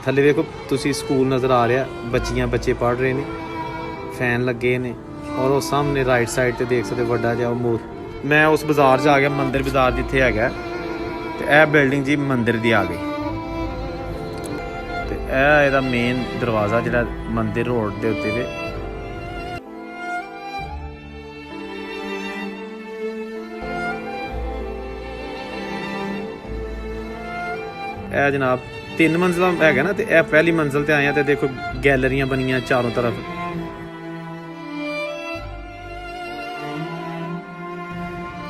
थले वेखो तुसी स्कूल नज़र आ रहा, बच्चे पढ़ रहे ने, फैन लगे ने और वो सामने राइट साइड ते देख सकते वड्डा जिहा मोर। मैं उस बाजार च आ गया, मंदिर बाजार जिथे है ते यह बिल्डिंग जी मंदिर दी आ गई ते यह मेन दरवाज़ा जिहड़ा मंदिर रोड के उत्ते वे यह जनाब 3 मंजिला है ना, तो यह पहली मंजिल ते आए हैं। तो देखो गैलरियां बनिया चारों तरफ।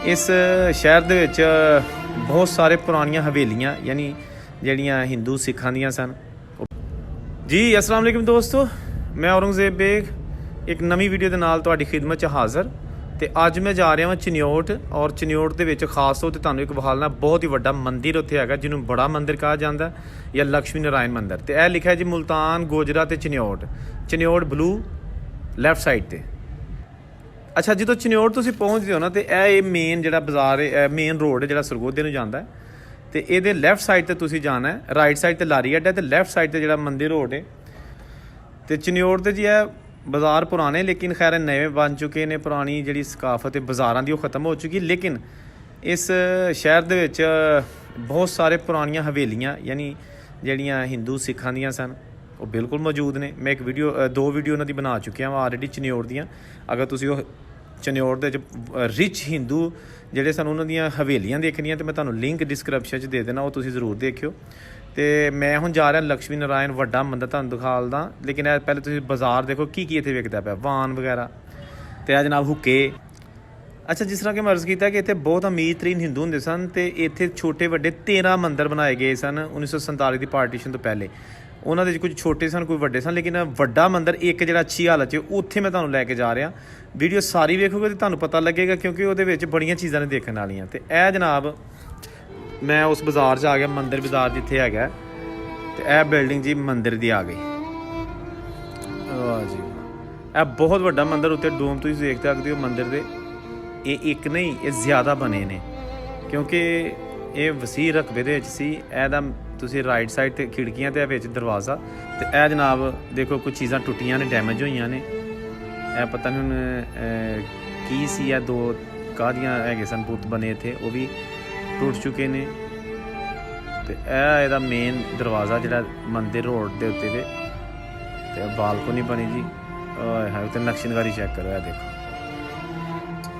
इस शहर दे विच बहुत सारे पुरानियां हवेलियां यानी जड़ियाँ हिंदू सिखां दियां सन जी। अस्सलाम वालेकुम दोस्तों, मैं औरंगजेब बेग एक नवी वीडियो के नाल तुहाडी खिदमत च हाज़र। तो अज मैं जा रहा चनियोट और चनियोट के विच खास तौर पर तुहानूं एक विखालना बहुत ही वड्डा मंदिर उत्थे हैगा जिन्होंने बड़ा मंदिर कहा जाता है या लक्ष्मी नारायण मंदिर। तो यह लिखा है जी मुल्तान गोजरा ते चनियोट ब्लू लैफ्ट साइड ते। अच्छा जो चनियोट तुसीं पहुँचते हो ना, तो यह मेन जिहड़ा बाजार है, मेन रोड है जिहड़ा सरगोधे नूं जांदा है। तो ये लैफ्ट साइड ते तुसीं जाना है, राइट साइड ते लारी अड्डा है, तो लैफ्ट साइड ते जिहड़ा मंदिर रोड है। तो चनियोट ते जी है बाज़ार पुराने लेकिन खैर नए बन चुके हैं। पुरानी जी सकाफत बाज़ारां दी खत्म हो चुकी, लेकिन इस शहर दे विच बहुत सारे पुरानियां हवेलियां यानी जड़ियाँ हिंदू सिखां दियां सन वो बिल्कुल मौजूद ने। मैं एक वीडियो 2 वीडियो उन्होंने बना चुकिया वा ऑलरेडी चनियोट दियाँ। अगर तुसीं चनियोट दे रिच हिंदू जिहड़े सन उन्हां दियां हवेलियां देखनियां तो मैं तुहानूं लिंक डिस्क्रिप्शन च दे देना, वो तुसीं ज़रूर देखियो। तो मैं हुण जा रहा लक्ष्मी नारायण वड्डा मंदिर तुहानूं दिखालदा, लेकिन पहले तुसीं बाज़ार देखो की इत्थे विकदा पिया, वान वगैरह तो यह जनाब हुक्के। अच्छा जिस तरह कि मैं अर्ज़ किया कि इत्थे बहुत अमीर तरीन हिंदू होंदे सन, तो इत्थे छोटे वड्डे 13 मंदिर बनाए गए सन 1947 की पार्टीशन तो पहले। उन्होंने कुछ छोटे सन कोई वड्डे सन, लेकिन वड्डा मंदिर एक जिहड़ा अच्छी हालत च उत्थे मैं तुहानूं लैके जा रहा। वीडियो सारी वेखोगे तो तुहानूं पता लगेगा क्योंकि उहदे विच बड़ियां चीज़ां ने देखने वालियां। तो यह जनाब मैं उस बाजार च आ गया, मंदिर बाजार जिथे है, तो यह बिल्डिंग जी मंदिर दी आ गई। वाह जी, यह बहुत वड्डा मंदिर, उत्ते डोम तुसीं देख सकदे हो मंदिर दे। ये एक नहीं ये ज़्यादा बने ने क्योंकि ये वसी रकबे दे विच सी। एहदा तुसीं राइट साइड ते खिड़कियां ते विच दरवाज़ा। तो यह जनाब देखो कुछ चीज़ां टुटियां ने, डैमेज होईयां ने। यह पता नहीं हुण की सी, या 2 काहदियां हैगे सन पुत बने थे वो भी टुट चुके ने। तो यह इहदा मेन दरवाज़ा जिहड़ा मंदिर रोड के उत्ते वे, तो बालकोनी बनी जी। है तो नक्शनकारी चैक करो, यह देखो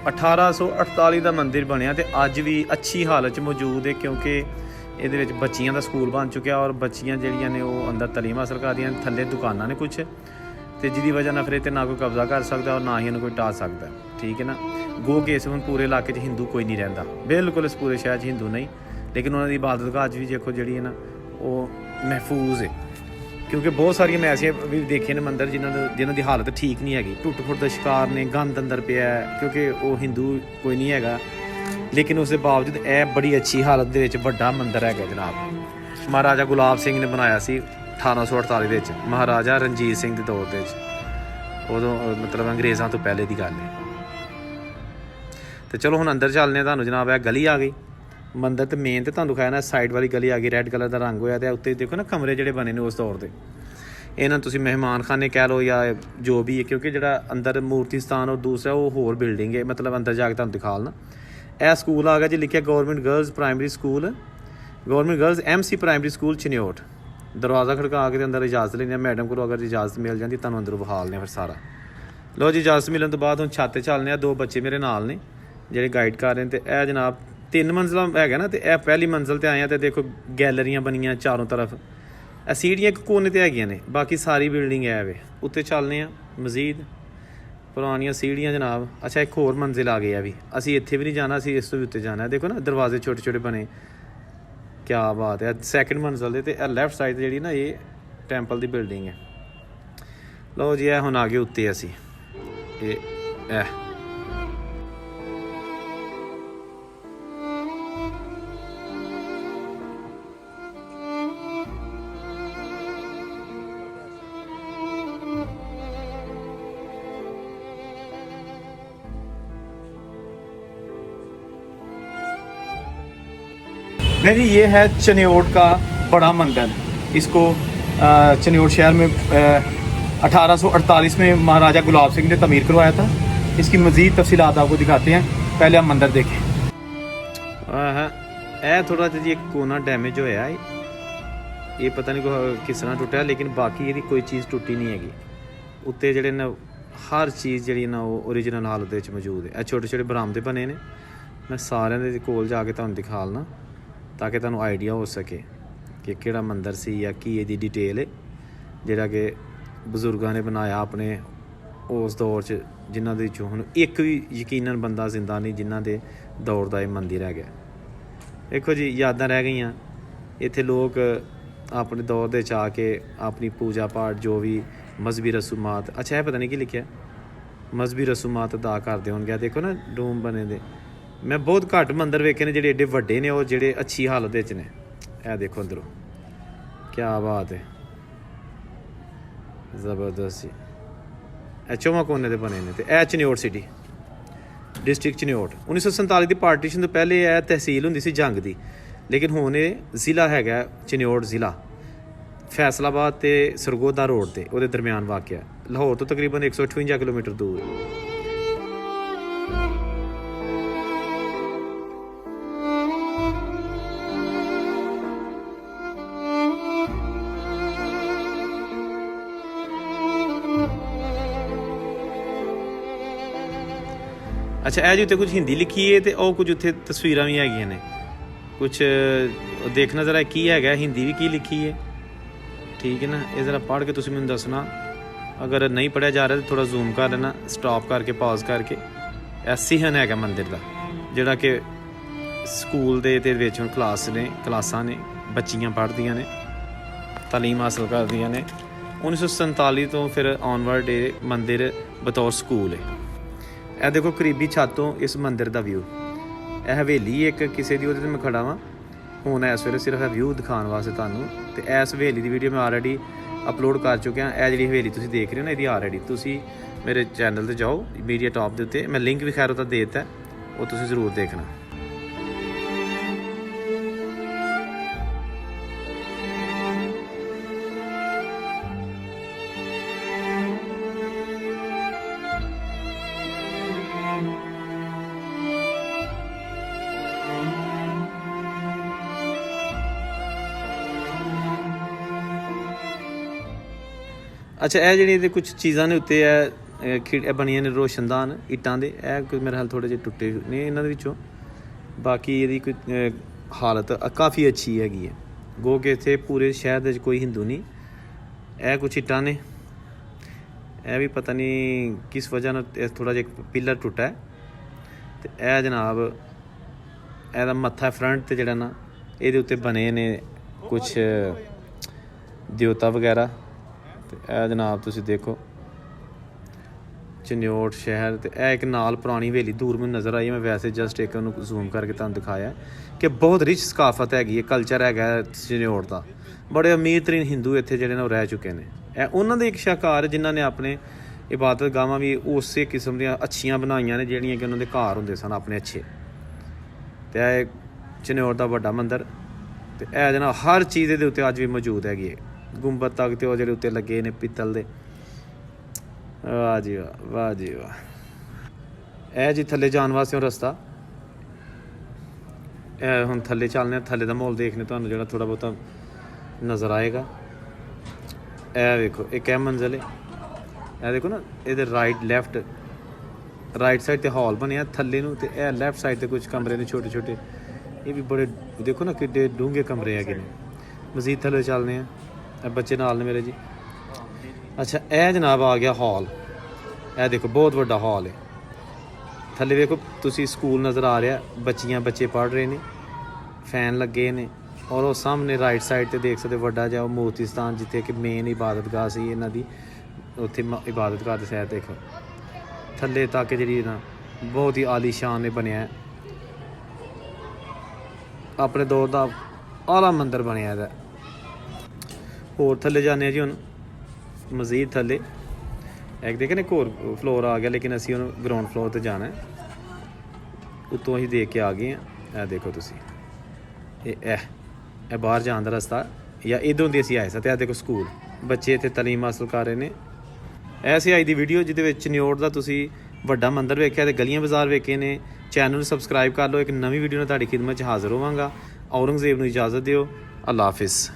1848 का मंदिर बनया तो अज भी अच्छी हालत च मौजूद है क्योंकि ये बच्चियां का स्कूल बन चुका और बच्चियां जिहड़ियां ने वो अंदर तलीम हासल करदियां, थल्ले दुकानां ने कुछ, तो जिहदी वजह नाल फिर इत्थे ना कोई कब्जा कर सकता और ना ही इन्हूं कोई ढा सकता। ठीक है ना। गो केस हुण पूरे इलाके च हिंदू कोई नहीं रहिंदा, बिल्कुल इस पूरे शहर च हिंदू नहीं, लेकिन उन्होंने इबादत गाह भी देखो जी है ना वो महफूज है। क्योंकि बहुत सारिया मैं ऐसिया भी देखे ने मंदिर जिन्हों की हालत ठीक नहीं हैगी, टुट फुट का शिकार ने, गंद अंदर पिया है क्योंकि वो हिंदू कोई नहीं हैगा, लेकिन उसके बावजूद यह बड़ी अच्छी हालत दे विच वड्डा मंदिर है जनाब। महाराजा गुलाब सिंह ने बनाया सी 1848 के, महाराजा रणजीत सिंह के दौर के, उदों मतलब अंग्रेज़ों तो पहले की गल है। तो चलो हुण अंदर चलने, तुहानूं जनाब यह गली आ गई मंदिर। तो मेन तो तुहानूं दिखाया ना साइड वाली गली आ गई, रैड कलर का रंग होया, तो उत्ते देखो ना कमरे जिहड़े बने ने उस दौर के, इन्हां तुसीं मेहमान खाने कह लो या जो भी है, क्योंकि जिहड़ा अंदर मूर्ति स्थान और दूसरा वो होर बिल्डिंग है, मतलब अंदर जाके तुहानूं दिखालना। यह स्कूल आ गया जी, लिखिया government girls primary school, government girls MC primary school Chiniot. दरवाज़ा खड़का के अंदर इजाज़त लेनी, मैडम को अगर इजाज़त मिल जाती तुहानूं अंदरों विखालने फिर सारा। लो जी इजाज़त मिलने तो बाद हुण छत चलने, 2 बच्चे मेरे नाल ने जिहड़े गाइड कर रहे हैं। तो यह जनाब 3 मंजिला है ना, तो यह पहली मंजिल ते आए हैं। तो देखो गैलरियां बनिया चारों तरफ, सीढ़ियां एक कोने ते हैगियां ने, बाकी सारी बिल्डिंग है वे। उत्ते चलने मजीद पुरानियां सीढ़ियां जनाब। अच्छा एक होर मंजिल आ गई है भी, असी इत्थे भी नहीं जाना, असी इस तो भी उत्ते जाना है। देखो ना दरवाजे छोटे छोटे बने, क्या बात है। 2nd मंजिल ते लैफ्ट साइड जी ना ये टैंपल की बिल्डिंग है। लो जी हुण आ गए उत्ते असी भाई ये है चनियोट का बड़ा मंदिर, इसको चिन्नौर शहर में 1848 में महाराजा गुलाब सिंह ने तमीर करवाया था। इसकी मज़ीद तफसीलात आपको दिखाते हैं, पहले हम मंदिर देखें। यह थोड़ा जिहा जी एक कोना डैमेज होया है, ये पता नहीं किस तरह टुटिया, लेकिन बाकी ये कोई चीज़ टुटी नहीं हैगी। उत्ते जिहड़े ने हर चीज़ जी ना वो ओरिजिनल हालत में मौजूद है। छोटे छोटे बरामदे बने ने, मैं सारे दे कोल जाके तुहानूं दिखा लना ताकि तुहानूं आइडिया हो सके कि किहड़ा मंदिर सी या की इहदी डिटेल है जिहड़ा कि बजुर्गों ने बनाया अपने उस दौर च, जिन्हां दे विचों हुण एक भी यकीनन बंदा जिंदा नहीं जिन्हां दे दौर दा मंदिर है गया। देखो जी यादां रह गईयां, इत्थे लोग अपने दौर दे च आके अपनी पूजा पाठ जो भी मजहबी रसूमात, अच्छा है पता नहीं की लिखिया, मजहबी रसूमात अदा करते होणगे। देखो ना डूम बने दे, मैं बहुत घट मंदिर वेखे ने जेह्ड़े एड्डे वड्डे ने, और जेह्ड़े अच्छी हालत च ने। यह देखो अंदरों क्या बात है, जबरदस्त जी। ਇਹ ਚੌਵਾਂ ਕੋਨੇ ਦੇ ਬਣੇ ਨੇ। ਤੇ ਇਹ ਚਨਿਓਟ ਸਿਟੀ ਡਿਸਟ੍ਰਿਕਟ ਚਨਿਓਟ 1947 ਦੀ ਪਾਰਟੀਸ਼ਨ ਤੋਂ ਪਹਿਲੇ ਇਹ ਤਹਿਸੀਲ ਹੁੰਦੀ ਸੀ ਜੰਗ ਦੀ, ਲੇਕਿਨ ਹੁਣ ਇਹ ਜ਼ਿਲ੍ਹਾ ਹੈਗਾ ਚਨਿਓਟ ਜ਼ਿਲ੍ਹਾ। ਫੈਸਲਾਬਾਦ ਤੇ ਸਰਗੋਦਾ ਰੋਡ ਤੇ ਉਹਦੇ ਦਰਮਿਆਨ ਵਾਕਿਆ, ਲਾਹੌਰ ਤੋਂ ਤਕਰੀਬਨ 158 ਕਿਲੋਮੀਟਰ ਦੂਰ। अच्छा ਇਹ ਜੀ ਉੱਤੇ ਕੁਝ ਹਿੰਦੀ ਲਿਖੀ ਹੈ ਤੇ ਉਹ ਕੁਝ ਉੱਥੇ ਤਸਵੀਰਾਂ ਵੀ ਹੈਗੀਆਂ ਨੇ, ਕੁਝ ਦੇਖਣਾ ਜ਼ਰਾ ਕੀ ਹੈਗਾ, ਹਿੰਦੀ ਵੀ ਕੀ ਲਿਖੀ ਹੈ, ਠੀਕ ਹੈ ਨਾ। ਇਹ ਜ਼ਰਾ ਪੜ੍ਹ ਕੇ ਤੁਸੀਂ ਮੈਨੂੰ ਦੱਸਣਾ, ਅਗਰ ਨਹੀਂ ਪੜ੍ਹਿਆ ਜਾ ਰਿਹਾ ਤਾਂ ਥੋੜ੍ਹਾ ਜ਼ੂਮ ਕਰ ਲੈਣਾ, ਸਟਾਪ ਕਰਕੇ ਪਾਜ਼ ਕਰਕੇ। ਇਹ ਸਿਹਨ ਹੈਗਾ ਮੰਦਿਰ ਦਾ, ਜਿਹੜਾ ਕਿ ਸਕੂਲ ਦੇ ਵਿੱਚ ਹੁਣ ਕਲਾਸਾਂ ਨੇ, ਬੱਚੀਆਂ ਪੜ੍ਹਦੀਆਂ ਨੇ, ਤਾਲੀਮ ਹਾਸਲ ਕਰਦੀਆਂ ਨੇ। 1947 ਤੋਂ ਫਿਰ ਔਨਵਰਡ ਇਹ ਮੰਦਿਰ ਬਤੌਰ ਸਕੂਲ ਹੈ। ਇਹ ਦੇਖੋ ਕਰੀਬੀ ਛੱਤੋਂ ਇਸ ਮੰਦਿਰ ਦਾ ਵਿਊ, ਇਹ ਹਵੇਲੀ ਇੱਕ ਕਿਸੇ ਦੀ, ਉਹਦੇ 'ਤੇ ਮੈਂ ਖੜਾ ਵਾਂ ਹੁਣ ਇਸ ਵੇਲੇ ਸਿਰਫ ਇਹ ਵਿਊ ਦਿਖਾਉਣ ਵਾਸਤੇ ਤੁਹਾਨੂੰ। ਤੇ ਇਸ ਹਵੇਲੀ ਦੀ ਵੀਡੀਓ ਮੈਂ ਆਲਰੇਡੀ ਅਪਲੋਡ ਕਰ ਚੁੱਕਿਆ। ਇਹ ਜਿਹੜੀ ਹਵੇਲੀ ਤੁਸੀਂ ਦੇਖ ਰਹੇ ਹੋ ਨਾ, ਇਹਦੀ ਆਲਰੇਡੀ ਤੁਸੀਂ ਮੇਰੇ ਚੈਨਲ 'ਤੇ ਜਾਓ, ਮੀਡੀਆ ਟਾਪ ਦੇ ਉੱਤੇ ਮੈਂ ਲਿੰਕ ਵੀ ਖੈਰ ਉਹਦਾ ਦੇ ਦਿੱਤਾ, ਉਹ ਤੁਸੀਂ ਜ਼ਰੂਰ ਦੇਖਣਾ। अच्छा ਇਹ ਜਿਹੜੀ ਇਹਦੇ ਕੁਝ ਚੀਜ਼ਾਂ ਨੇ ਉੱਤੇ ਇਹ ਬਣੀਆਂ ਨੇ ਰੋਸ਼ਨਦਾਨ ਇੱਟਾਂ ਦੇ, ਇਹ ਕੋਈ ਮੇਰੇ ਹਾਲ ਥੋੜ੍ਹੇ ਜਿਹੇ ਟੁੱਟੇ ਨੇ ਇਹਨਾਂ ਦੇ ਵਿੱਚੋਂ, ਬਾਕੀ ਇਹਦੀ ਕੋਈ ਹਾਲਤ ਕਾਫੀ ਅੱਛੀ ਹੈਗੀ ਹੈ। ਗੋ ਕਿ ਇੱਥੇ ਪੂਰੇ ਸ਼ਹਿਰ ਦੇ ਵਿੱਚ ਕੋਈ ਹਿੰਦੂ ਨਹੀਂ। ਇਹ ਕੁਛ ਇੱਟਾਂ ਨੇ, ਇਹ ਵੀ ਪਤਾ ਨਹੀਂ ਕਿਸ ਵਜ੍ਹਾ ਨਾਲ ਥੋੜ੍ਹਾ ਜਿਹਾ ਪਿੱਲਰ ਟੁੱਟਾ ਹੈ। ਅਤੇ ਇਹ ਜਨਾਬ ਇਹਦਾ ਮੱਥਾ ਫਰੰਟ 'ਤੇ ਜਿਹੜਾ ਨਾ, ਇਹਦੇ ਉੱਤੇ ਬਣੇ ਨੇ ਕੁਛ ਦਿਉਤਾ ਵਗੈਰਾ। ਤੇ ਇਹ ਜਨਾਬ ਤੁਸੀਂ ਦੇਖੋ ਚਨਿਓਟ ਸ਼ਹਿਰ, ਤੇ ਇਹ ਇੱਕ ਨਾਲ ਪੁਰਾਣੀ ਹਵੇਲੀ ਦੂਰ ਮੈਨੂੰ ਨਜ਼ਰ ਆਈ। ਮੈਂ ਵੈਸੇ ਜਸਟ ਇੱਕ ਉਹਨੂੰ ਜ਼ੂਮ ਕਰਕੇ ਤੁਹਾਨੂੰ ਦਿਖਾਇਆ ਕਿ ਬਹੁਤ ਰਿਚ ਸਕਾਫਤ ਹੈਗੀ ਹੈ, ਕਲਚਰ ਹੈਗਾ ਚਨਿਓਟ ਦਾ। ਬੜੇ ਅਮੀਰ ਤਰੀਨ ਹਿੰਦੂ ਇੱਥੇ ਜਿਹੜੇ ਨੇ ਉਹ ਰਹਿ ਚੁੱਕੇ ਨੇ। ਇਹ ਉਹਨਾਂ ਦੇ ਇੱਕ ਸ਼ਾਹਕਾਰ ਜਿਨ੍ਹਾਂ ਨੇ ਆਪਣੇ ਇਬਾਦਤ ਗਾਹਾਂ ਵੀ ਉਸੇ ਕਿਸਮ ਦੀਆਂ ਅੱਛੀਆਂ ਬਣਾਈਆਂ ਨੇ ਜਿਹੜੀਆਂ ਕਿ ਉਹਨਾਂ ਦੇ ਘਰ ਹੁੰਦੇ ਸਨ ਆਪਣੇ ਅੱਛੇ। ਅਤੇ ਇਹ ਚਨਿਓਟ ਦਾ ਵੱਡਾ ਮੰਦਿਰ, ਅਤੇ ਇਹ ਜਨਾਬ ਹਰ ਚੀਜ਼ ਦੇ ਉੱਤੇ ਅੱਜ ਵੀ ਮੌਜੂਦ ਹੈਗੀ ਹੈ। ਗੁੰਬਦ ਤੱਕ ਤੇ ਉਹ ਜਿਹੜੇ ਉੱਤੇ ਲੱਗੇ ਨੇ ਪਿੱਤਲ ਦੇ। ਵਾਹ ਜੀ ਵਾਹ, ਵਾਹ ਜੀ ਵਾਹ। ਇਹ ਜੀ ਥੱਲੇ ਜਾਣ ਵਾਸਤੇ ਉਹ ਰਸਤਾ। ਇਹ ਹੁਣ ਥੱਲੇ ਚੱਲਦੇ ਹਾਂ, ਥੱਲੇ ਦਾ ਮਾਹੌਲ ਦੇਖਣੇ ਤੁਹਾਨੂੰ ਜਿਹੜਾ ਥੋੜ੍ਹਾ ਬਹੁਤਾ ਨਜ਼ਰ ਆਏਗਾ। ਇਹ ਵੇਖੋ ਇੱਕ ਇਹ ਮੰਜ਼ਿਲ ਹੈ, ਇਹ ਦੇਖੋ ਨਾ ਇਹਦੇ ਰਾਈਟ ਸਾਈਡ 'ਤੇ ਹਾਲ ਬਣਿਆ ਥੱਲੇ ਨੂੰ, ਅਤੇ ਇਹ ਲੈਫਟ ਸਾਈਡ 'ਤੇ ਕੁਝ ਕਮਰੇ ਨੇ ਛੋਟੇ ਛੋਟੇ। ਇਹ ਵੀ ਬੜੇ ਦੇਖੋ ਨਾ ਕਿੱਡੇ ਡੂੰਘੇ ਕਮਰੇ ਹੈਗੇ ਨੇ। ਮਜ਼ੀਦ ਥੱਲੇ ਚੱਲਦੇ ਹਾਂ, ਇਹ ਬੱਚੇ ਨਾਲ ਨੇ ਮੇਰੇ ਜੀ। ਅੱਛਾ ਇਹ ਜਨਾਬ ਆ ਗਿਆ ਹਾਲ। ਇਹ ਦੇਖੋ ਬਹੁਤ ਵੱਡਾ ਹਾਲ ਹੈ। ਥੱਲੇ ਵੇਖੋ ਤੁਸੀਂ ਸਕੂਲ ਨਜ਼ਰ ਆ ਰਿਹਾ, ਬੱਚੇ ਪੜ੍ਹ ਰਹੇ ਨੇ, ਫੈਨ ਲੱਗੇ ਨੇ। ਔਰ ਉਹ ਸਾਹਮਣੇ ਰਾਈਟ ਸਾਈਡ 'ਤੇ ਦੇਖ ਸਕਦੇ ਵੱਡਾ ਜਿਹਾ ਉਹ ਮੂਰਤੀ ਸਥਾਨ, ਜਿੱਥੇ ਕਿ ਮੇਨ ਇਬਾਦਤਗਾਹ ਸੀ ਇਹਨਾਂ ਦੀ, ਉੱਥੇ ਇਬਾਦਤਗਾਹ ਦੇ ਸਾਈਡ ਦੇਖੋ ਥੱਲੇ ਤੱਕ ਜਿਹੜੀ ਨਾ ਬਹੁਤ ਹੀ ਆਲੀਸ਼ਾਨ ਨੇ ਬਣਿਆ। ਆਪਣੇ ਦੌਰ ਦਾ ਆਲਾ ਮੰਦਰ ਬਣਿਆ ਇਹਦਾ। ਹੋਰ ਥੱਲੇ ਜਾਂਦੇ ਹਾਂ ਜੀ ਹੁਣ ਮਜ਼ੀਦ ਥੱਲੇ। ਇੱਕ ਦੇਖੇ ਨਾ ਇੱਕ ਹੋਰ ਫਲੋਰ ਆ ਗਿਆ, ਲੇਕਿਨ ਅਸੀਂ ਉਹਨੂੰ ਗਰਾਊਂਡ ਫਲੋਰ 'ਤੇ ਜਾਣਾ। ਉੱਤੋਂ ਅਸੀਂ ਦੇਖ ਕੇ ਆ ਗਏ ਹਾਂ। ਇਹ ਦੇਖੋ ਤੁਸੀਂ ਇਹ ਬਾਹਰ ਜਾਣ ਦਾ ਰਸਤਾ। ਜਾਂ ਇੱਧਰੋਂ ਦੀ ਅਸੀਂ ਆਏ ਸਾਂ। ਅਤੇ ਆ ਦੇਖੋ ਸਕੂਲ, ਬੱਚੇ ਇੱਥੇ ਤਾਲੀਮ ਹਾਸਲ ਕਰ ਰਹੇ ਨੇ। ਇਹ ਸੀ ਅੱਜ ਦੀ ਵੀਡੀਓ ਜਿਹਦੇ ਵਿੱਚ ਨਿਓੜ ਦਾ ਤੁਸੀਂ ਵੱਡਾ ਮੰਦਿਰ ਵੇਖਿਆ ਅਤੇ ਗਲੀਆਂ ਬਾਜ਼ਾਰ ਵੇਖੇ ਨੇ। ਚੈਨਲ ਨੂੰ ਸਬਸਕ੍ਰਾਈਬ ਕਰ ਲਓ। ਇੱਕ ਨਵੀਂ ਵੀਡੀਓ ਨਾਲ ਤੁਹਾਡੀ ਖਿਦਮਤ 'ਚ ਹਾਜ਼ਰ ਹੋਵਾਂਗਾ। ਔਰੰਗਜ਼ੇਬ ਨੂੰ ਇਜਾਜ਼ਤ ਦਿਓ। ਅੱਲਾ ਹਾਫਿਜ਼।